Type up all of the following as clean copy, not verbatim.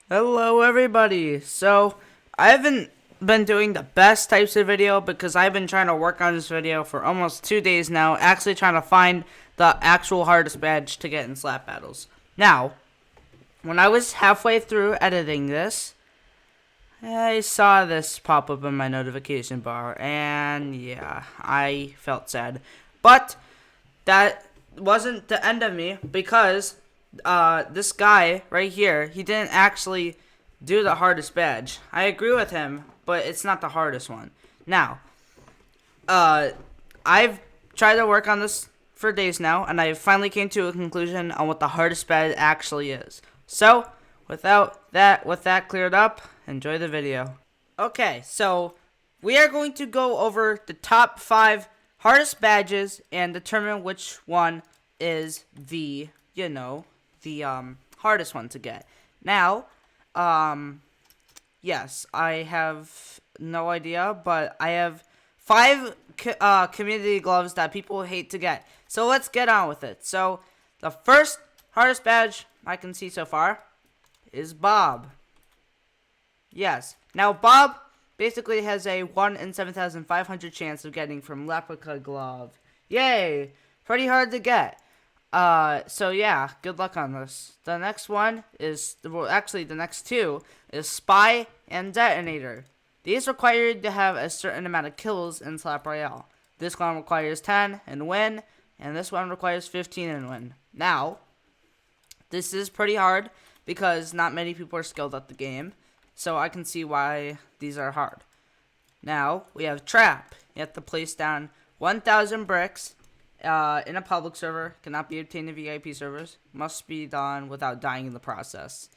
Hello everybody. So I haven't been doing the best types of video because I've been trying to work on this video for almost 2 days now, actually trying to find the actual hardest badge to get in slap battles. Now, when I was halfway through editing this, I saw this pop up in my notification bar, and yeah, I felt sad. But that wasn't the end of me because this guy right here, he didn't actually do the hardest badge. I agree with him, but it's not the hardest one. Now, I've tried to work on this for days now, and I finally came to a conclusion on what the hardest badge actually is. So, with that cleared up, enjoy the video. Okay, so we are going to go over the top 5 hardest badges and determine which one is the hardest one to get. Now, yes, I have no idea, but I have 5 community gloves that people hate to get. So let's get on with it. So the first hardest badge I can see so far is Bob. Yes. Now, Bob basically has a 1 in 7,500 chance of getting from Replica Glove. Yay! Pretty hard to get. So yeah, good luck on this. The next one is, well, actually the next 2 is Spy and Detonator. These require you to have a certain amount of kills in Slap Royale. This one requires 10 and win, and this one requires 15 and win. Now, this is pretty hard because not many people are skilled at the game, so I can see why these are hard. Now, we have Trap. You have to place down 1,000 bricks in a public server. Cannot be obtained in VIP servers. Must be done without dying in the process.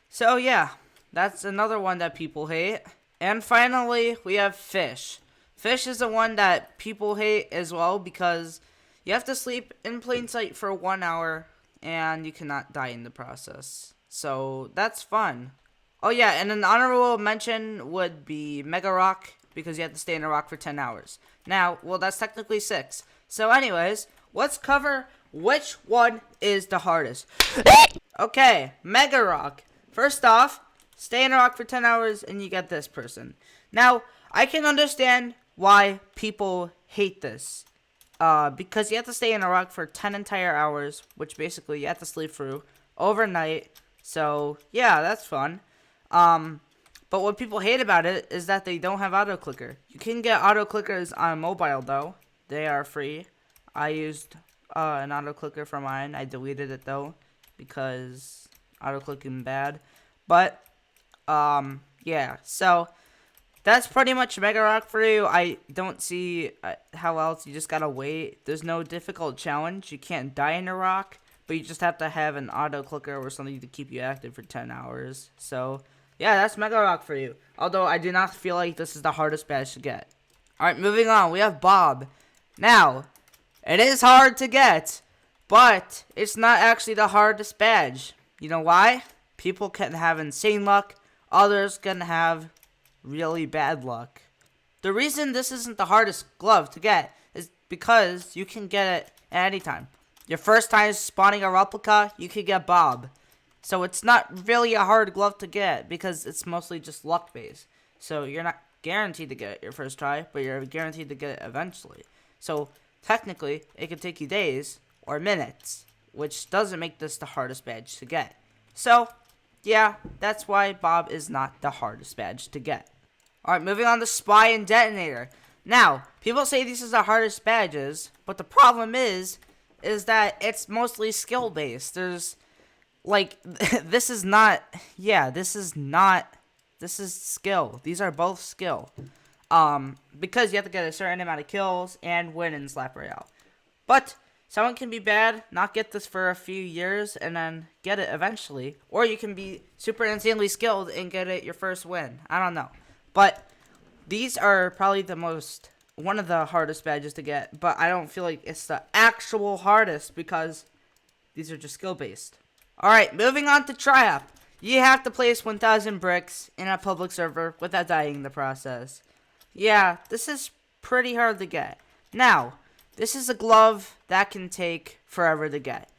So yeah, that's another one that people hate. And finally, we have Fish. Fish is the one that people hate as well because you have to sleep in plain sight for 1 hour and you cannot die in the process. So that's fun. Oh yeah, and an honorable mention would be Mega Rock because you have to stay in a rock for 10 hours. Now, well, that's technically 6. So anyways, let's cover which one is the hardest. Okay, Mega Rock. First off, stay in a rock for 10 hours and you get this person. Now, I can understand why people hate this. Because you have to stay in a rock for 10 entire hours, which basically you have to sleep through overnight. So, yeah, that's fun. But what people hate about it is that they don't have auto clicker. You can get auto clickers on mobile though. They are free. I used an auto clicker for mine. I deleted it though because auto clicking bad. But yeah. So that's pretty much Mega Rock for you. I don't see how else. You just gotta wait. There's no difficult challenge. You can't die in a rock, but you just have to have an auto clicker or something to keep you active for 10 hours. So yeah, that's Mega Rock for you. Although I do not feel like this is the hardest badge to get. Alright, moving on. We have Bob. Now, it is hard to get, but it's not actually the hardest badge. You know why? People can have insane luck. Others can have really bad luck. The reason this isn't the hardest glove to get is because you can get it at any time. Your first time spawning a replica, you could get Bob. So it's not really a hard glove to get because it's mostly just luck based. So you're not guaranteed to get it your first try, but you're guaranteed to get it eventually. So technically, it could take you days or minutes, which doesn't make this the hardest badge to get. So yeah, that's why Bob is not the hardest badge to get. Alright, moving on to Spy and Detonator. Now, people say these are the hardest badges, but the problem is that it's mostly skill based. There's like, this is skill. These are both skill. Because you have to get a certain amount of kills and win in Slap Royale. But someone can be bad, not get this for a few years, and then get it eventually. Or you can be super insanely skilled and get it your first win. I don't know. But these are probably one of the hardest badges to get. But I don't feel like it's the actual hardest because these are just skill based. Alright, moving on to Trap. You have to place 1,000 bricks in a public server without dying in the process. Yeah, this is pretty hard to get. Now, this is a glove that can take forever to get.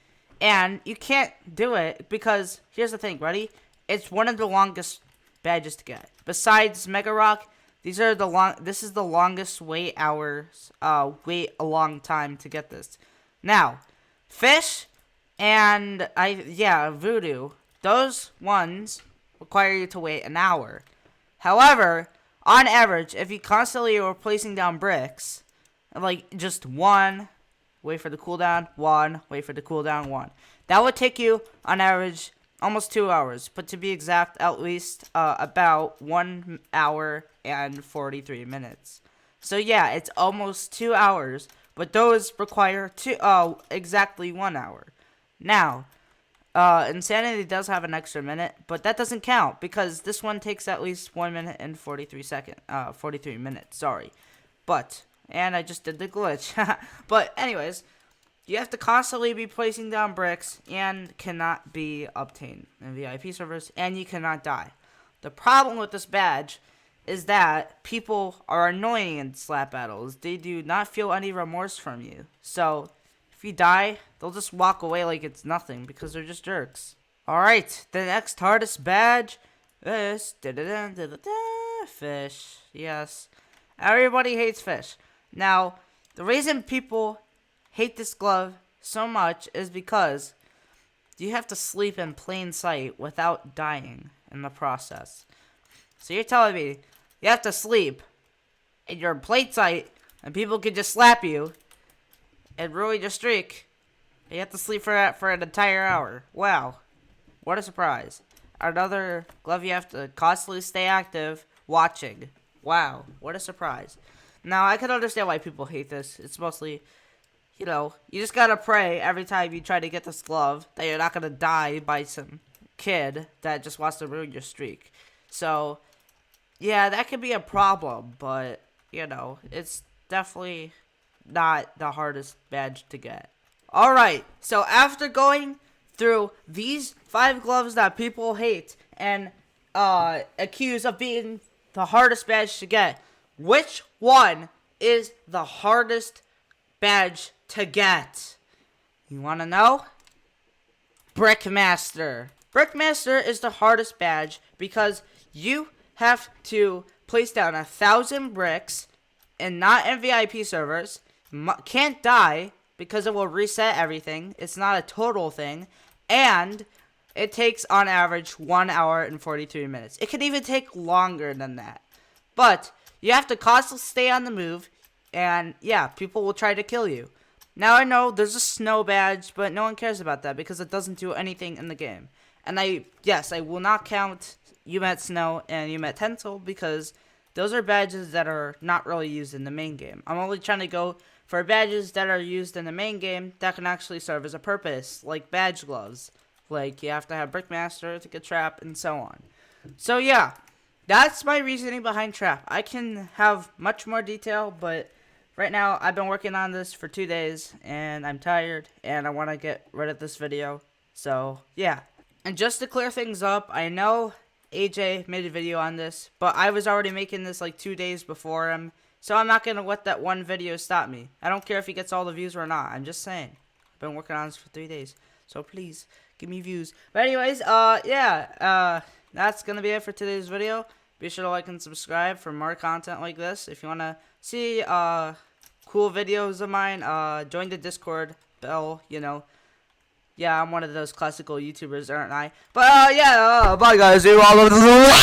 And you can't do it because, here's the thing, ready? it's one of the longest badges to get. Besides Mega Rock, this is the longest wait hours, wait a long time to get this. Now, Fish and Voodoo, those ones require you to wait an hour. However, on average, if you constantly are placing down bricks, like just one, wait for the cooldown, one, wait for the cooldown, one. That would take you, on average, almost 2 hours. But to be exact, at least about 1 hour and 43 minutes. So yeah, it's almost 2 hours. But those require exactly 1 hour. Now, Insanity does have an extra minute, but that doesn't count because this one takes at least 1 minute and 43 minutes. Sorry, and I just did the glitch. But anyways, you have to constantly be placing down bricks and cannot be obtained in VIP servers, and you cannot die. The problem with this badge is that people are annoying in slap battles. They do not feel any remorse from you. So if you die, they'll just walk away like it's nothing because they're just jerks. Alright, the next hardest badge is Fish. Yes. Everybody hates Fish. Now, the reason people hate this glove so much is because you have to sleep in plain sight without dying in the process. So you're telling me you have to sleep and you're in plain sight and people can just slap you and ruin your streak. You have to sleep for an entire hour. Wow. What a surprise. Another glove you have to constantly stay active watching. Wow. What a surprise. Now, I can understand why people hate this. It's mostly, you just gotta pray every time you try to get this glove that you're not gonna die by some kid that just wants to ruin your streak. So, yeah, that could be a problem, but, it's definitely not the hardest badge to get. Alright, so after going through these 5 gloves that people hate and accuse of being the hardest badge to get, which one is the hardest badge to get? You want to know? Brickmaster. Brickmaster is the hardest badge because you have to place down 1,000 bricks and not in VIP servers. Can't die because it will reset everything. It's not a total thing. And it takes on average 1 hour and 43 minutes. It can even take longer than that. But you have to constantly stay on the move. And yeah, people will try to kill you. Now I know there's a snow badge, but no one cares about that because it doesn't do anything in the game. And I will not count You Met Snow and You Met Tinsel because those are badges that are not really used in the main game. I'm only trying to go for badges that are used in the main game that can actually serve as a purpose, like badge gloves. Like you have to have Brickmaster to get Trap and so on. So yeah, that's my reasoning behind Trap. I can have much more detail, but right now I've been working on this for 2 days and I'm tired and I want to get rid of this video. So yeah. And just to clear things up, I know AJ made a video on this, but I was already making this like 2 days before him. So I'm not going to let that one video stop me. I don't care if he gets all the views or not. I'm just saying. I've been working on this for 3 days. So please, give me views. But anyways, that's going to be it for today's video. Be sure to like and subscribe for more content like this. If you want to see cool videos of mine, join the Discord bell, Yeah, I'm one of those classical YouTubers, aren't I? But, bye guys. See you all over the